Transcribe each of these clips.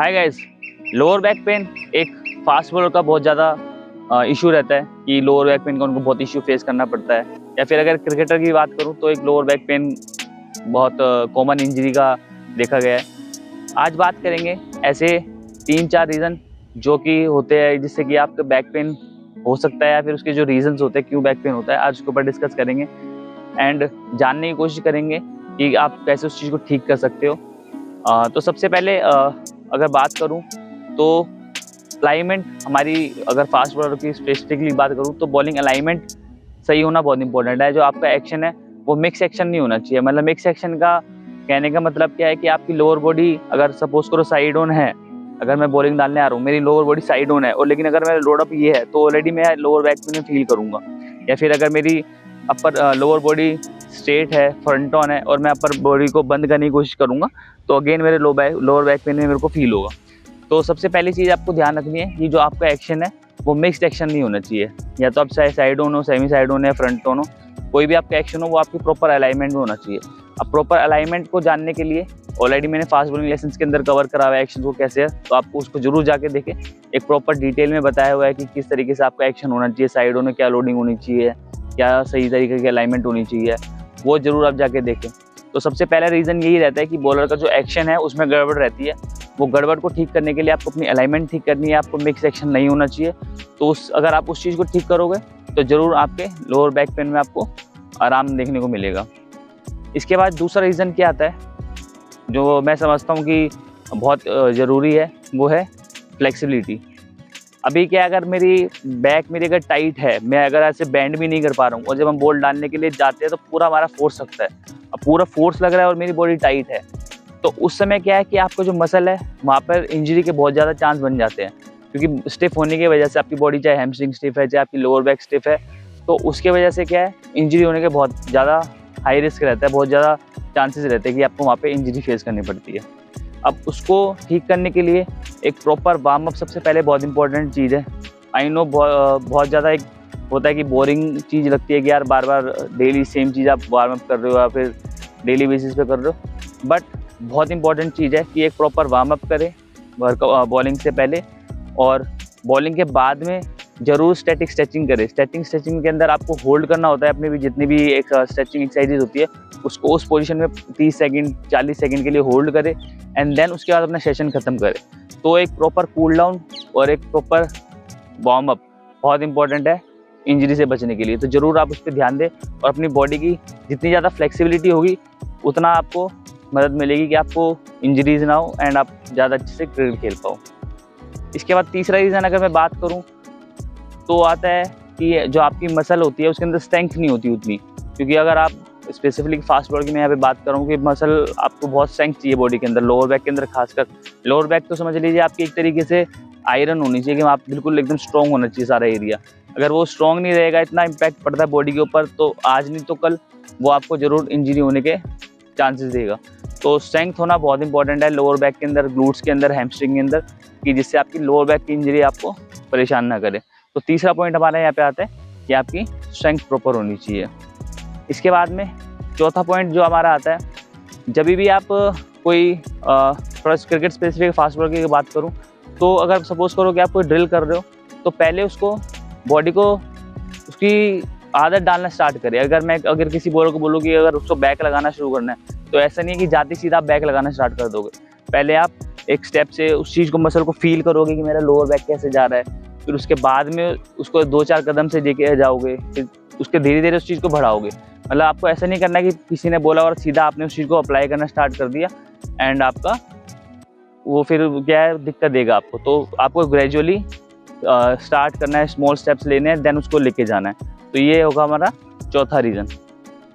Hi guys, lower back pain एक fast bowler का बहुत ज़्यादा इशू रहता है कि लोअर बैक पेन का उनको बहुत इशू फेस करना पड़ता है। या फिर अगर क्रिकेटर की बात करूं तो एक लोअर बैक पेन बहुत कॉमन इंजरी का देखा गया है। आज बात करेंगे ऐसे 3-4 रीज़न जो कि होते हैं जिससे कि आपका बैक पेन हो सकता है या फिर उसके जो रीजंस होते हैं क्यों बैक पेन होता है, आज उसके ऊपर डिस्कस करेंगे एंड जानने की कोशिश करेंगे कि आप कैसे उस चीज़ को ठीक कर सकते हो। तो सबसे पहले अगर बात करूं तो अलाइनमेंट हमारी, अगर फास्ट बॉलर की स्पेसिफिकली बात करूं तो बॉलिंग अलाइनमेंट सही होना बहुत इंपॉर्टेंट है। जो आपका एक्शन है वो मिक्स एक्शन नहीं होना चाहिए। मतलब मिक्स एक्शन का कहने का मतलब क्या है कि आपकी लोअर बॉडी अगर सपोज करो साइड ऑन है, अगर मैं बॉलिंग डालने आ रहा हूँ, मेरी लोअर बॉडी साइड ऑन है और लेकिन अगर मेरा लोड अप ये है तो ऑलरेडी मैं लोअर बैक पेन फील करूंगा। या फिर अगर मेरी अपर लोअर बॉडी स्ट्रेट है, फ्रंट ऑन है और मैं अपर बॉडी को बंद करने की कोशिश करूंगा तो अगेन मेरे लोअर बैक पेन में मेरे को फील होगा। तो सबसे पहली चीज़ आपको ध्यान रखनी है कि जो आपका एक्शन है वो मिक्स्ड एक्शन नहीं होना चाहिए। या तो आप चाहे साइड ऑन हो, सेमी साइड ऑन या फ्रंट ऑन हो, कोई भी आपका एक्शन हो वो आपकी प्रॉपर अलाइनमेंट में होना चाहिए। अब प्रॉपर अलाइनमेंट को जानने के लिए ऑलरेडी मैंने फास्ट बॉलिंग लेसन के अंदर कवर करा हुआ है एक्शन को कैसे है, तो आपको उसको जरूर जाके देखें। एक प्रॉपर डिटेल में बताया हुआ है कि किस तरीके से आपका एक्शन होना चाहिए, साइड ऑन में क्या लोडिंग होनी चाहिए, क्या सही तरीके की अलाइनमेंट होनी चाहिए, वो जरूर आप जाके देखें। तो सबसे पहला रीज़न यही रहता है कि बॉलर का जो एक्शन है उसमें गड़बड़ रहती है। वो गड़बड़ को ठीक करने के लिए आपको अपनी अलाइनमेंट ठीक करनी है, आपको मिक्स एक्शन नहीं होना चाहिए। तो अगर आप उस चीज़ को ठीक करोगे तो ज़रूर आपके लोअर बैक पेन में आपको आराम देखने को मिलेगा। इसके बाद दूसरा रीज़न क्या आता है जो मैं समझता हूँ कि बहुत ज़रूरी है, वो है फ्लेक्सिबिलिटी। अभी क्या, अगर मेरी बैक मेरी अगर टाइट है, मैं अगर ऐसे बैंड भी नहीं कर पा रहा हूँ और जब हम बॉल डालने के लिए जाते हैं तो पूरा हमारा फोर्स लगता है, अब पूरा फोर्स लग रहा है और मेरी बॉडी टाइट है, तो उस समय क्या है कि आपका जो मसल है वहाँ पर इंजरी के बहुत ज़्यादा चांस बन जाते हैं। क्योंकि स्टिफ होने की वजह से आपकी बॉडी, चाहे हैमस्ट्रिंग स्टिफ है चाहे आपकी लोअर बैक स्टिफ है, तो उसके वजह से क्या है इंजरी होने के बहुत ज़्यादा हाई रिस्क रहता है, बहुत ज़्यादा चांसेस रहते हैं कि आपको वहाँ पे इंजरी फेस करनी पड़ती है। अब उसको ठीक करने के लिए एक प्रॉपर वार्म अप सबसे पहले बहुत इंपॉर्टेंट चीज़ है। आई नो बहुत ज़्यादा एक होता है कि बोरिंग चीज़ लगती है कि यार बार बार डेली सेम चीज़ आप वार्म अप कर रहे हो या फिर डेली बेसिस पे कर रहे हो, बट बहुत इंपॉर्टेंट चीज़ है कि एक प्रॉपर वार्म अप करें बॉलिंग से पहले, और बॉलिंग के बाद में ज़रूर स्टैटिक स्ट्रेचिंग करें। स्ट्रेचिंग के अंदर आपको होल्ड करना होता है अपने भी जितनी भी एक स्ट्रेचिंग एक्सरसाइजेज होती है उसको उस पोजीशन में 30 सेकंड 40 सेकंड के लिए होल्ड करें एंड देन उसके बाद अपना सेशन ख़त्म करें। तो एक प्रॉपर कूल डाउन और एक प्रॉपर वार्म अप बहुत इंपॉर्टेंट है इंजरी से बचने के लिए। तो ज़रूर आप उस पर ध्यान दें और अपनी बॉडी की जितनी ज़्यादा फ्लेक्सिबिलिटी होगी उतना आपको मदद मिलेगी कि आपको इंजरीज ना हो एंड आप ज़्यादा अच्छे से क्रिकेट खेल पाओ। इसके बाद तीसरा रीज़न अगर मैं बात करूँ तो आता है कि जो आपकी मसल होती है उसके अंदर स्ट्रेंथ नहीं होती उतनी। क्योंकि अगर आप स्पेसिफिकली फास्ट बॉलर की मैं यहाँ पे बात कर रहा हूँ कि मसल आपको बहुत स्ट्रेंथ चाहिए बॉडी के अंदर, लोअर बैक के अंदर खासकर। लोअर बैक तो समझ लीजिए आपकी एक तरीके से आयरन होनी चाहिए कि आप बिल्कुल एकदम स्ट्रॉन्ग होना चाहिए सारा एरिया। अगर वो स्ट्रॉन्ग नहीं रहेगा, इतना इम्पैक्ट पड़ता है बॉडी के ऊपर, तो आज नहीं तो कल वो आपको ज़रूर इंजरी होने के चांसेस देगा। तो स्ट्रेंथ होना बहुत इंपॉर्टेंट है लोअर बैक के अंदर, ग्लूट्स के अंदर, हैमस्ट्रिंग के अंदर, कि जिससे आपकी लोअर बैक की इंजरी आपको परेशान ना करे। तो तीसरा पॉइंट हमारे यहाँ पे आता है कि आपकी स्ट्रेंथ प्रॉपर होनी चाहिए। इसके बाद में चौथा पॉइंट जो हमारा आता है, जब भी आप कोई first cricket specific fast bowler की बात करूँ तो अगर सपोज करो कि आप कोई ड्रिल कर रहे हो तो पहले उसको बॉडी को उसकी आदत डालना स्टार्ट करें। अगर किसी बॉलर को बोलो कि अगर उसको बैक लगाना शुरू करना है तो ऐसा नहीं है कि जाते सीधा आप बैक लगाना स्टार्ट कर दोगे। पहले आप एक स्टेप से उस चीज़ को, मसल को फील करोगे कि मेरा लोअर बैक कैसे जा रहा है, फिर उसके बाद में उसको 2-4 कदम से लेके जाओगे, फिर उसके धीरे धीरे उस चीज़ को बढ़ाओगे। मतलब आपको ऐसा नहीं करना कि किसी ने बोला और सीधा आपने उस चीज़ को अप्लाई करना स्टार्ट कर दिया एंड आपका वो फिर क्या है दिक्कत देगा आपको। तो आपको ग्रेजुअली स्टार्ट करना है, स्मॉल स्टेप्स लेने हैं, देन उसको लेके जाना है। तो ये होगा हमारा चौथा रीज़न।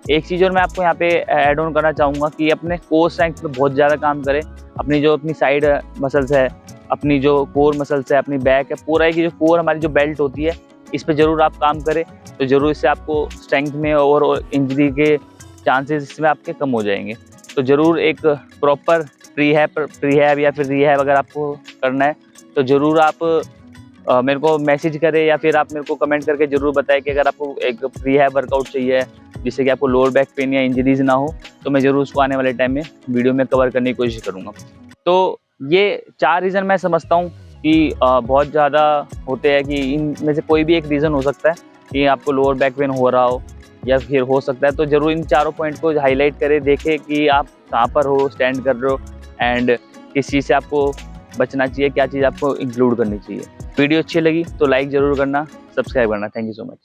एक चीज़ और मैं आपको यहाँ पे ऐड ऑन करना चाहूँगा कि अपने कोर स्ट्रेंथ पे बहुत ज़्यादा काम करें। अपनी साइड मसल्स है, अपनी जो कोर मसल्स है, अपनी बैक है, पूरा एक जो कोर हमारी जो बेल्ट होती है इस पे ज़रूर आप काम करें। तो ज़रूर इससे आपको स्ट्रेंथ में और इंजरी के चांसेस इसमें आपके कम हो जाएंगे। तो ज़रूर एक प्रॉपर प्री हैब या फिर रिहैब अगर आपको करना है तो ज़रूर आप मेरे को मैसेज करें या फिर आप मेरे को कमेंट करके ज़रूर बताएं कि अगर आपको एक प्री हैब वर्कआउट चाहिए जिससे कि आपको लोअर बैक पेन या इंजरीज ना हो, तो मैं ज़रूर उसको आने वाले टाइम में वीडियो में कवर करने की कोशिश करूँगा। तो ये 4 रीज़न मैं समझता हूँ कि बहुत ज़्यादा होते हैं कि इनमें से कोई भी एक रीज़न हो सकता है कि आपको लोअर बैक पेन हो रहा हो या फिर हो सकता है। तो ज़रूर इन चारों पॉइंट को हाईलाइट करें, देखें कि आप कहाँ पर हो, स्टैंड कर रहे हो एंड किस चीज़ से आपको बचना चाहिए, क्या चीज़ आपको इंक्लूड करनी चाहिए। वीडियो अच्छी लगी तो लाइक ज़रूर करना, सब्सक्राइब करना। Thank you so much.